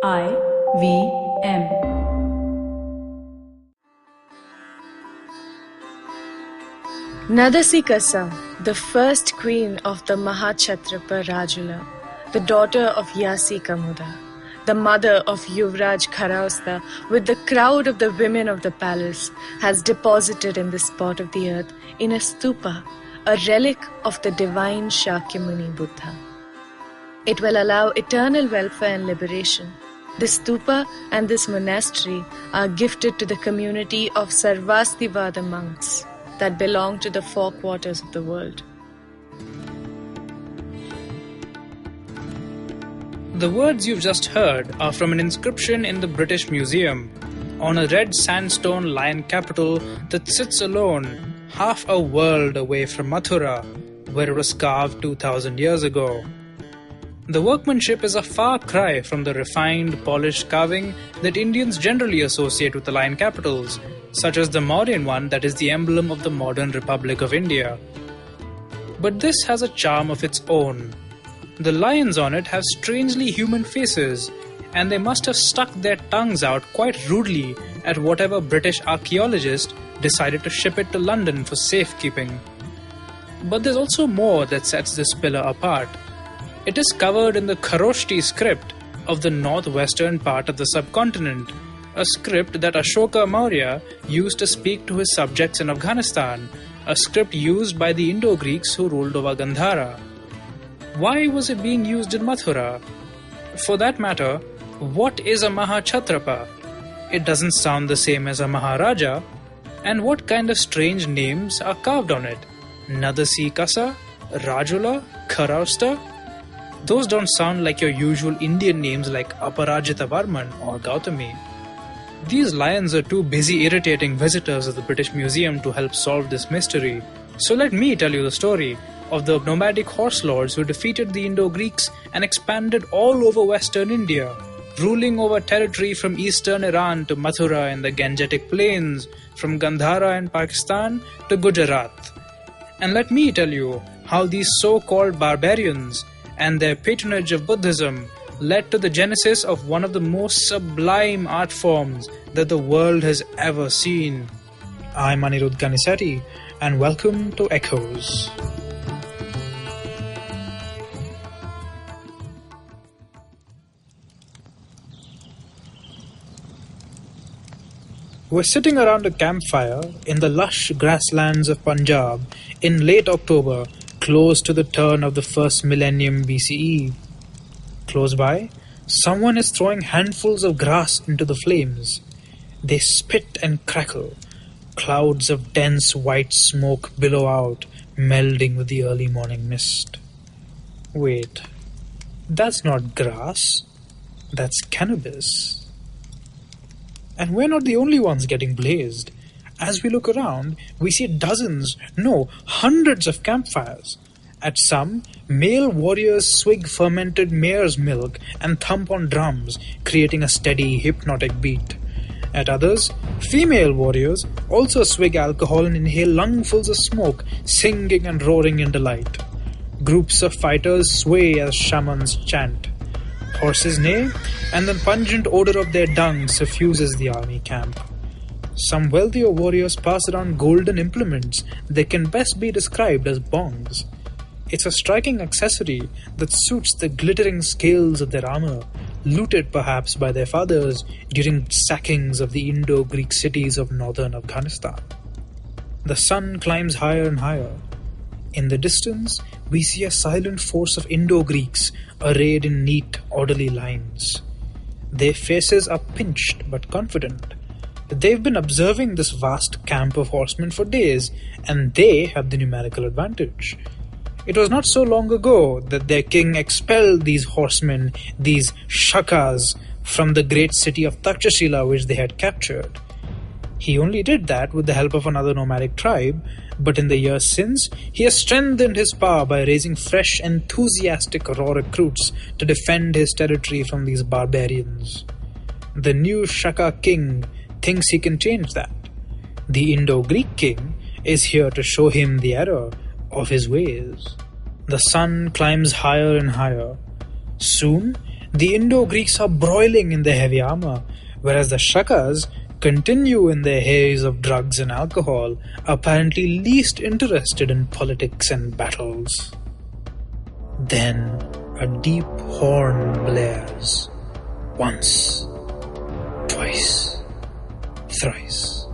IVM. Nadasi Kasa, the first queen of the Mahachatrapa Rajula, the daughter of Yasi Kamuda, the mother of Yuvraj Kharausta, with the crowd of the women of the palace, has deposited in this spot of the earth in a stupa, a relic of the divine Shakyamuni Buddha. It will allow eternal welfare and liberation. This stupa and this monastery are gifted to the community of Sarvastivada monks that belong to the four quarters of the world. The words you've just heard are from an inscription in the British Museum on a red sandstone lion capital that sits alone, half a world away from Mathura, where it was carved 2000 years ago. The workmanship is a far cry from the refined, polished carving that Indians generally associate with the lion capitals, such as the Mauryan one that is the emblem of the modern Republic of India. But this has a charm of its own. The lions on it have strangely human faces, and they must have stuck their tongues out quite rudely at whatever British archaeologist decided to ship it to London for safekeeping. But there's also more that sets this pillar apart. It is covered in the Kharoshti script of the northwestern part of the subcontinent, a script that Ashoka Maurya used to speak to his subjects in Afghanistan, a script used by the Indo-Greeks who ruled over Gandhara. Why was it being used in Mathura? For that matter, what is a Mahachatrapa? It doesn't sound the same as a Maharaja. And what kind of strange names are carved on it? Nadasi Kasa? Rajula? Kharausta? Those don't sound like your usual Indian names like Aparajita Varman or Gautami. These lions are too busy irritating visitors of the British Museum to help solve this mystery. So let me tell you the story of the nomadic horse lords who defeated the Indo-Greeks and expanded all over western India, ruling over territory from eastern Iran to Mathura in the Gangetic plains, from Gandhara in Pakistan to Gujarat. And let me tell you how these so-called barbarians and their patronage of Buddhism led to the genesis of one of the most sublime art forms that the world has ever seen. I'm Anirudh Kanisetti, and welcome to Echoes. We're sitting around a campfire in the lush grasslands of Punjab in late October, close to the turn of the first millennium BCE. Close by, someone is throwing handfuls of grass into the flames. They spit and crackle. Clouds of dense white smoke billow out, melding with the early morning mist. Wait, that's not grass. That's cannabis. And we're not the only ones getting blazed. As we look around, we see dozens, no, hundreds of campfires. At some, male warriors swig fermented mare's milk and thump on drums, creating a steady, hypnotic beat. At others, female warriors also swig alcohol and inhale lungfuls of smoke, singing and roaring in delight. Groups of fighters sway as shamans chant. Horses neigh, and the pungent odor of their dung suffuses the army camp. Some wealthier warriors pass around golden implements that can best be described as bongs. It's a striking accessory that suits the glittering scales of their armor, looted perhaps by their fathers during sackings of the Indo-Greek cities of northern Afghanistan. The sun climbs higher and higher. In the distance, we see a silent force of Indo-Greeks arrayed in neat, orderly lines. Their faces are pinched but confident. They've been observing this vast camp of horsemen for days, and they have the numerical advantage. It was not so long ago that their king expelled these horsemen, these shakas, from the great city of Takshashila which they had captured. He only did that with the help of another nomadic tribe, but in the years since, he has strengthened his power by raising fresh, enthusiastic raw recruits to defend his territory from these barbarians. The new Shaka king thinks he can change that. The Indo-Greek king is here to show him the error of his ways. The sun climbs higher and higher. Soon, The Indo-Greeks are broiling in their heavy armor, whereas the Shakas continue in their haze of drugs and alcohol, apparently least interested in politics and battles. Then a deep horn blares. Once, twice, thrice.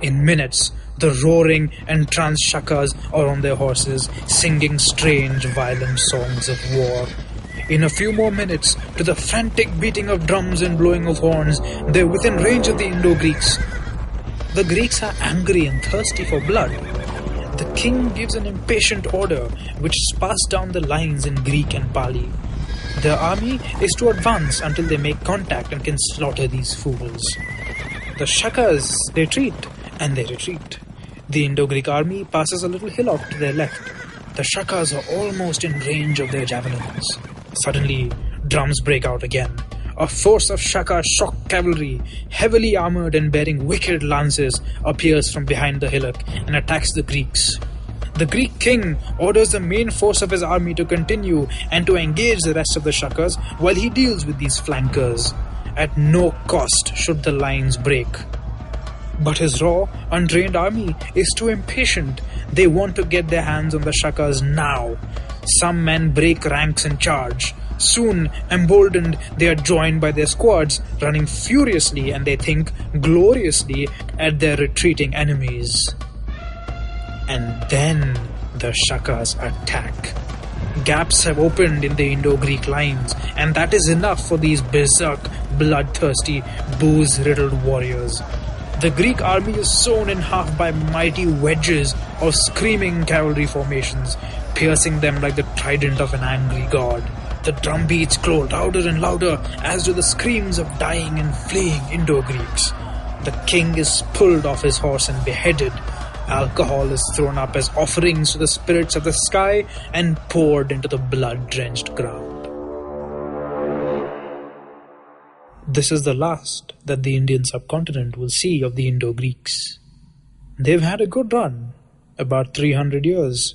In minutes, the roaring and tranced Shakas are on their horses, singing strange, violent songs of war. In a few more minutes, to the frantic beating of drums and blowing of horns, they're within range of the Indo-Greeks. The Greeks are angry and thirsty for blood. The king gives an impatient order, which is passed down the lines in Greek and Pali. Their army is to advance until they make contact and can slaughter these fools. The Shakas retreat, and they retreat. The Indo-Greek army passes a little hillock to their left. The Shakas are almost in range of their javelins. Suddenly, drums break out again. A force of Shaka shock cavalry, heavily armoured and bearing wicked lances, appears from behind the hillock and attacks the Greeks. The Greek king orders the main force of his army to continue and to engage the rest of the Shakas while he deals with these flankers. At no cost should the lines break. But his raw, untrained army is too impatient. They want to get their hands on the Shakas now. Some men break ranks and charge. Soon, emboldened, they are joined by their squads, running furiously and they think gloriously at their retreating enemies. And then the Shakas attack. Gaps have opened in the Indo-Greek lines, and that is enough for these berserk, bloodthirsty, booze-riddled warriors. The Greek army is sewn in half by mighty wedges of screaming cavalry formations, piercing them like the trident of an angry god. The drum beats grow louder and louder, as do the screams of dying and fleeing Indo-Greeks. The king is pulled off his horse and beheaded. Alcohol is thrown up as offerings to the spirits of the sky and poured into the blood-drenched ground. This is the last that the Indian subcontinent will see of the Indo-Greeks. They've had a good run, about 300 years.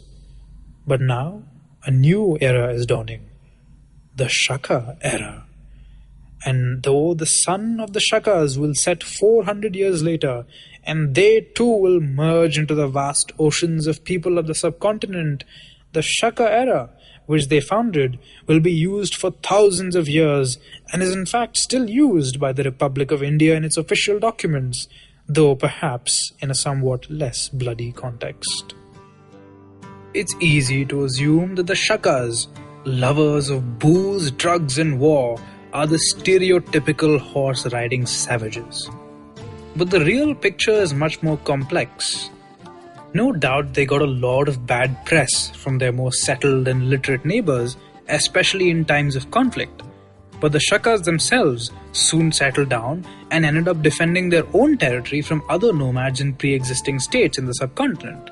But now, a new era is dawning. The Shaka era. And though the sun of the Shakas will set 400 years later, and they too will merge into the vast oceans of people of the subcontinent, the Shaka era, which they founded, will be used for thousands of years and is in fact still used by the Republic of India in its official documents, though perhaps in a somewhat less bloody context. It's easy to assume that the Shakas, lovers of booze, drugs and war, are the stereotypical horse-riding savages. But the real picture is much more complex. No doubt they got a lot of bad press from their more settled and literate neighbours, especially in times of conflict. But the Shakas themselves soon settled down and ended up defending their own territory from other nomads in pre-existing states in the subcontinent.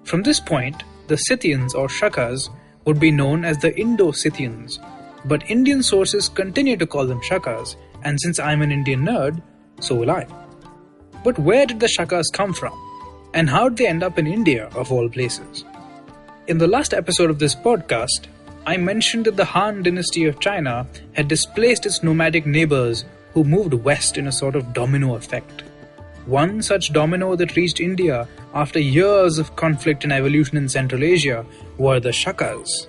From this point, the Scythians or Shakas would be known as the Indo-Scythians, but Indian sources continue to call them Shakas, and since I'm an Indian nerd, so will I. But where did the Shakas come from? And how did they end up in India, of all places? In the last episode of this podcast, I mentioned that the Han dynasty of China had displaced its nomadic neighbours who moved west in a sort of domino effect. One such domino that reached India after years of conflict and evolution in Central Asia were the Shakas.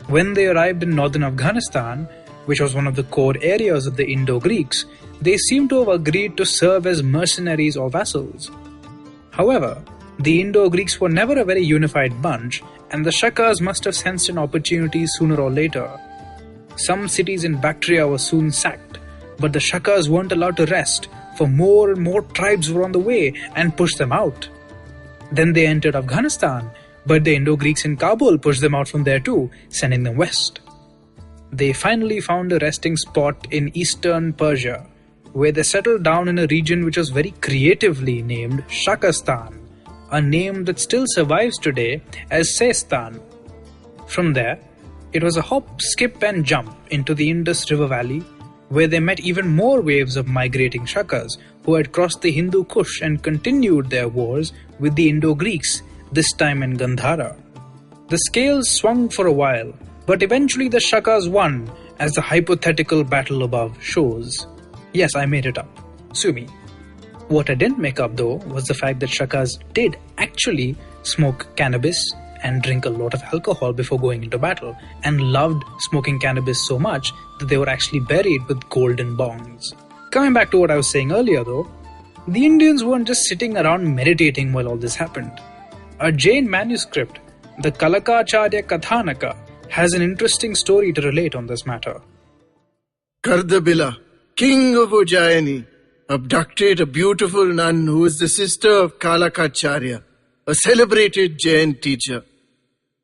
When they arrived in northern Afghanistan, which was one of the core areas of the Indo-Greeks, they seem to have agreed to serve as mercenaries or vassals. However, the Indo-Greeks were never a very unified bunch, and the Shakas must have sensed an opportunity sooner or later. Some cities in Bactria were soon sacked, but the Shakas weren't allowed to rest, for more and more tribes were on the way and pushed them out. Then they entered Afghanistan, but the Indo-Greeks in Kabul pushed them out from there too, sending them west. They finally found a resting spot in eastern Persia, where they settled down in a region which was very creatively named Shakistan, a name that still survives today as Seistan. From there, it was a hop, skip and jump into the Indus River Valley, where they met even more waves of migrating Shakas who had crossed the Hindu Kush and continued their wars with the Indo-Greeks, this time in Gandhara. The scales swung for a while, but eventually the Shakas won, as the hypothetical battle above shows. Yes, I made it up. Sue me. What I didn't make up though was the fact that Shakas did actually smoke cannabis and drink a lot of alcohol before going into battle, and loved smoking cannabis so much that they were actually buried with golden bongs. Coming back to what I was saying earlier though, the Indians weren't just sitting around meditating while all this happened. A Jain manuscript, the Kalakacharya Kathanaka, has an interesting story to relate on this matter. Kardabila, king of Ujjayini, abducted a beautiful nun who was the sister of Kalakacharya, a celebrated Jain teacher.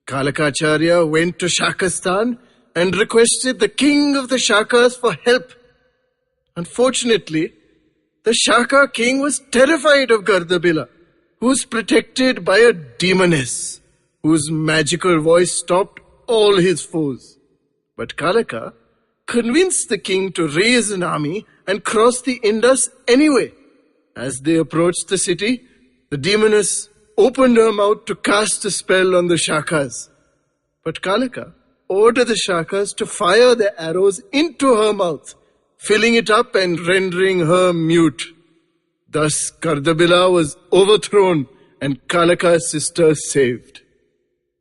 Kalakacharya went to Shakistan and requested the king of the Shakas for help. Unfortunately, the Shaka king was terrified of Kardabila, who was protected by a demoness, whose magical voice stopped all his foes. But Kalaka convinced the king to raise an army and cross the Indus anyway. As they approached the city, the demoness opened her mouth to cast a spell on the Shakas. But Kalaka ordered the Shakas to fire their arrows into her mouth, filling it up and rendering her mute. Thus Kardabila was overthrown and Kalaka's sister saved.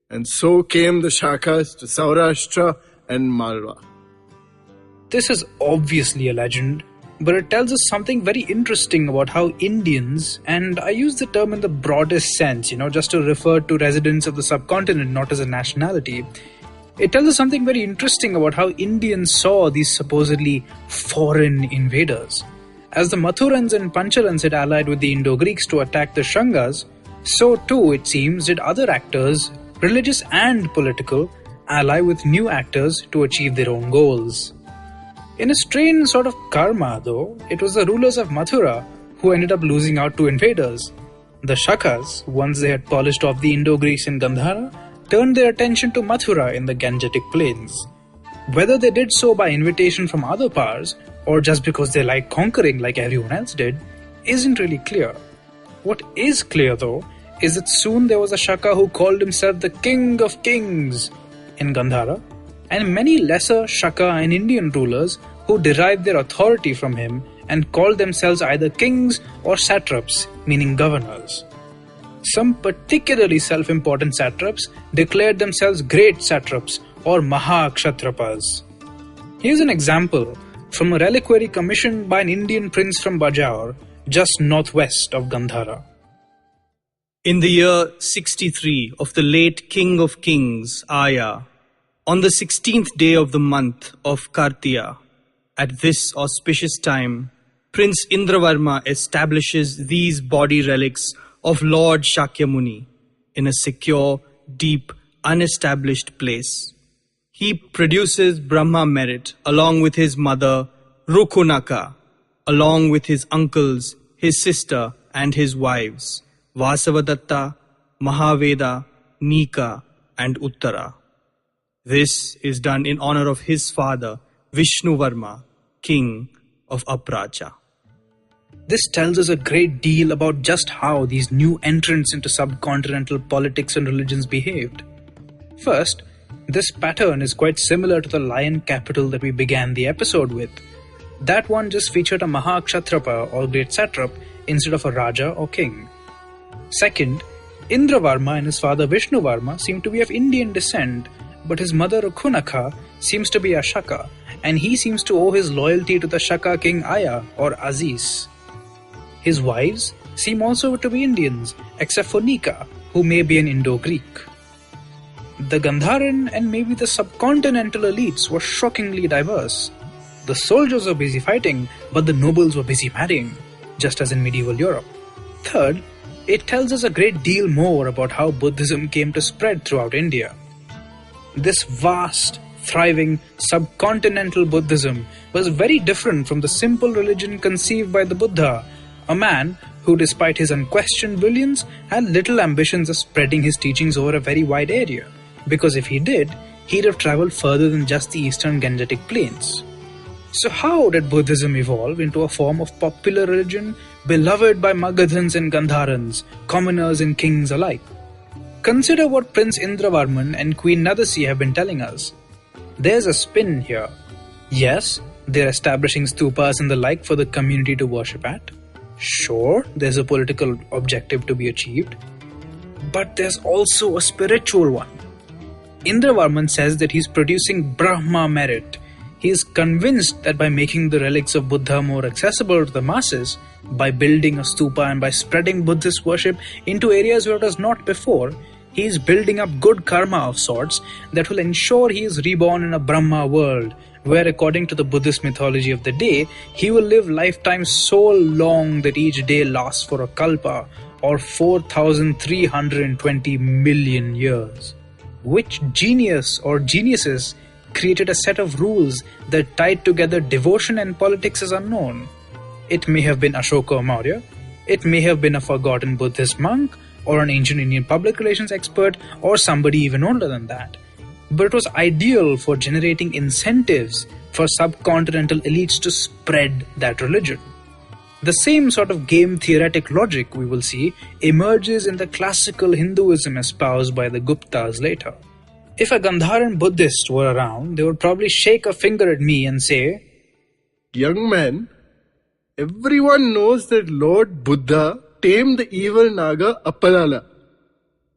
And so came the Shakas to Saurashtra and Malwa. This is obviously a legend, but it tells us something very interesting about how Indians, and I use the term in the broadest sense, just to refer to residents of the subcontinent, not as a nationality. It tells us something very interesting about how Indians saw these supposedly foreign invaders. As the Mathurans and Panchalans had allied with the Indo-Greeks to attack the Shangas, so too, it seems, did other actors, religious and political, ally with new actors to achieve their own goals. In a strange sort of karma, though, it was the rulers of Mathura who ended up losing out to invaders. The Shakas, once they had polished off the Indo-Greeks in Gandhara, turned their attention to Mathura in the Gangetic plains. Whether they did so by invitation from other powers, or just because they liked conquering like everyone else did, isn't really clear. What is clear, though, is that soon there was a Shaka who called himself the King of Kings in Gandhara, and many lesser Shaka and Indian rulers who derived their authority from him and called themselves either kings or satraps, meaning governors. Some particularly self-important satraps declared themselves great satraps or Mahakshatrapas. Here's an example from a reliquary commissioned by an Indian prince from Bajaur, just northwest of Gandhara. In the year 63 of the late King of Kings, Aya, on the 16th day of the month of Kartiya, at this auspicious time, Prince Indravarma establishes these body relics of Lord Shakyamuni in a secure, deep, unestablished place. He produces Brahma merit along with his mother, Rukunaka, along with his uncles, his sister and his wives, Vasavadatta, Mahaveda, Nika and Uttara. This is done in honor of his father, Vishnuvarma, king of Apracha. This tells us a great deal about just how these new entrants into subcontinental politics and religions behaved. First, this pattern is quite similar to the lion capital that we began the episode with. That one just featured a Mahakshatrapa or great satrap instead of a Raja or king. Second, Indravarma and his father Vishnuvarma seem to be of Indian descent, but his mother Rukunaka seems to be a Shaka, and he seems to owe his loyalty to the Shaka king Aya or Aziz. His wives seem also to be Indians, except for Nika, who may be an Indo-Greek. The Gandharan and maybe the subcontinental elites were shockingly diverse. The soldiers were busy fighting, but the nobles were busy marrying, just as in medieval Europe. Third, it tells us a great deal more about how Buddhism came to spread throughout India. This vast, thriving, subcontinental Buddhism was very different from the simple religion conceived by the Buddha, a man who, despite his unquestioned brilliance, had little ambitions of spreading his teachings over a very wide area, because if he did, he'd have travelled further than just the eastern Gangetic plains. So how did Buddhism evolve into a form of popular religion beloved by Magadhans and Gandharans, commoners and kings alike? Consider what Prince Indravarman and Queen Nadasi have been telling us. There's a spin here. Yes, they're establishing stupas and the like for the community to worship at. Sure, there's a political objective to be achieved. But there's also a spiritual one. Indravarman says that he's producing Brahma merit. He is convinced that by making the relics of Buddha more accessible to the masses, by building a stupa and by spreading Buddhist worship into areas where it was not before, he is building up good karma of sorts that will ensure he is reborn in a Brahma world, where according to the Buddhist mythology of the day, he will live lifetimes so long that each day lasts for a kalpa, or 4,320 million years. Which genius or geniuses created a set of rules that tied together devotion and politics is unknown. It may have been Ashoka Maurya, it may have been a forgotten Buddhist monk, or an ancient Indian public relations expert, or somebody even older than that. But it was ideal for generating incentives for subcontinental elites to spread that religion. The same sort of game theoretic logic, we will see, emerges in the classical Hinduism espoused by the Guptas later. If a Gandharan Buddhist were around, they would probably shake a finger at me and say, Young man, everyone knows that Lord Buddha tamed the evil Naga Appalala,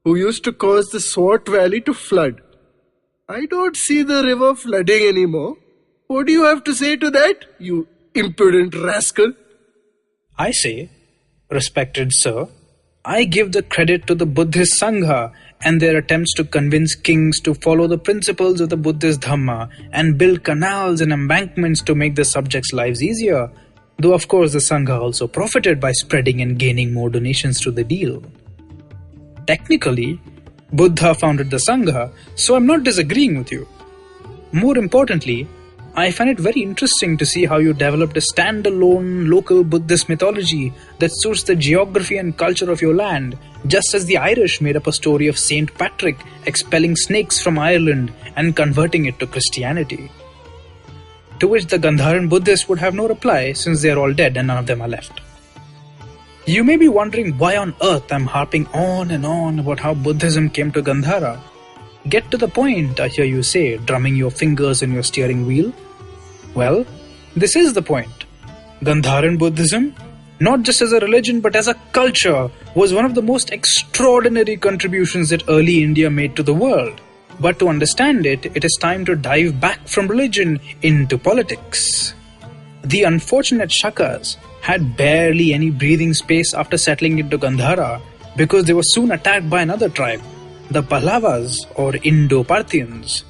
who used to cause the Swat Valley to flood. I don't see the river flooding anymore. What do you have to say to that, you impudent rascal? I say, respected sir, I give the credit to the Buddhist Sangha and their attempts to convince kings to follow the principles of the Buddhist Dhamma and build canals and embankments to make the subjects' lives easier, though of course the Sangha also profited by spreading and gaining more donations through the deal. Technically, Buddha founded the Sangha, so I'm not disagreeing with you. More importantly, I find it very interesting to see how you developed a standalone local Buddhist mythology that suits the geography and culture of your land, just as the Irish made up a story of Saint Patrick expelling snakes from Ireland and converting it to Christianity. To which the Gandharan Buddhists would have no reply, since they are all dead and none of them are left. You may be wondering why on earth I'm harping on and on about how Buddhism came to Gandhara. Get to the point, I hear you say, drumming your fingers on your steering wheel. Well, this is the point. Gandharan Buddhism, not just as a religion but as a culture, was one of the most extraordinary contributions that early India made to the world. But to understand it, it is time to dive back from religion into politics. The unfortunate Shakas had barely any breathing space after settling into Gandhara because they were soon attacked by another tribe, the Pallavas or Indo-Parthians.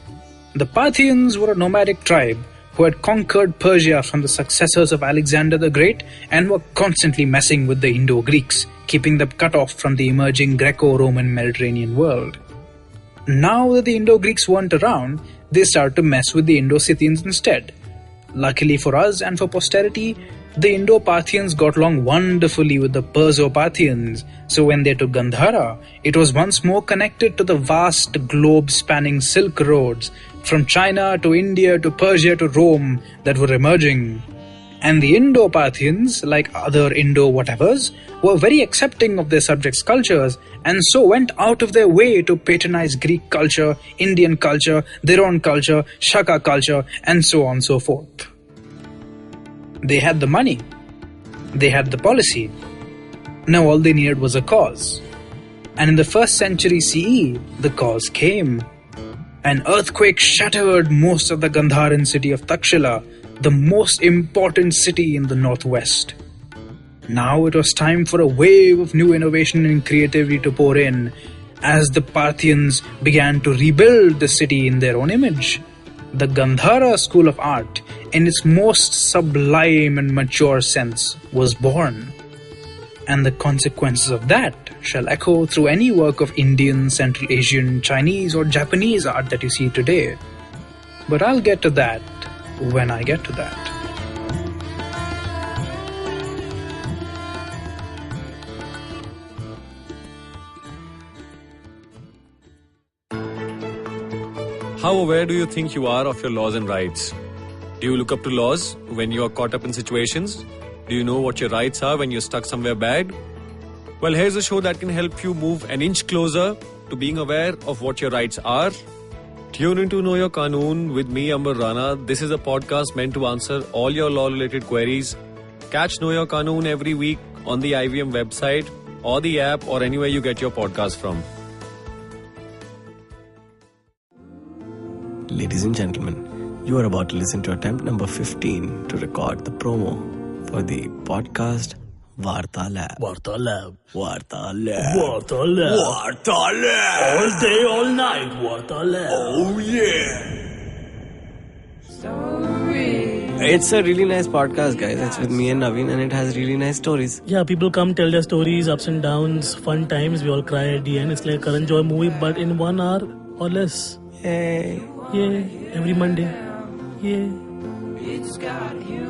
The Parthians were a nomadic tribe who had conquered Persia from the successors of Alexander the Great and were constantly messing with the Indo-Greeks, keeping them cut off from the emerging Greco-Roman Mediterranean world. Now that the Indo-Greeks weren't around, they started to mess with the Indo-Scythians instead. Luckily for us and for posterity, the Indo-Parthians got along wonderfully with the Perso-Parthians, so when they took Gandhara, it was once more connected to the vast globe-spanning Silk Roads, from China to India to Persia to Rome, that were emerging. And the Indo-Parthians, like other Indo-whatevers, were very accepting of their subjects' cultures, and so went out of their way to patronize Greek culture, Indian culture, their own culture, Shaka culture, and so on and so forth. They had the money. They had the policy. Now all they needed was a cause. And in the 1st century CE, the cause came. An earthquake shattered most of the Gandharan city of Takshila, the most important city in the northwest. Now it was time for a wave of new innovation and creativity to pour in, as the Parthians began to rebuild the city in their own image. The Gandhara school of art, in its most sublime and mature sense, was born. And the consequences of that shall echo through any work of Indian, Central Asian, Chinese or Japanese art that you see today. But I'll get to that when I get to that. How aware do you think you are of your laws and rights? Do you look up to laws when you are caught up in situations? Do you know what your rights are when you're stuck somewhere bad? Well, here's a show that can help you move an inch closer to being aware of what your rights are Tune into Know Your Qanoon with me, Amber Rana. This is a podcast meant to answer all your law-related queries. Catch Know Your Qanoon every week on the IVM website or the app or anywhere you get your podcast from. Ladies and gentlemen, you are about to listen to attempt number 15 to record the promo for the podcast Vartalab. Vartalab. Vartalab. Vartalab. Vartalab. All day, all night, Vartalab. Oh yeah. It's a really nice podcast, guys. It's with me and Naveen, and it has really nice stories. Yeah, people come tell their stories, ups and downs, fun times. We all cry at the end. It's like a Karan Joy movie, but in 1 hour or less. Yay. Yeah, every Monday. Yeah. It's got you.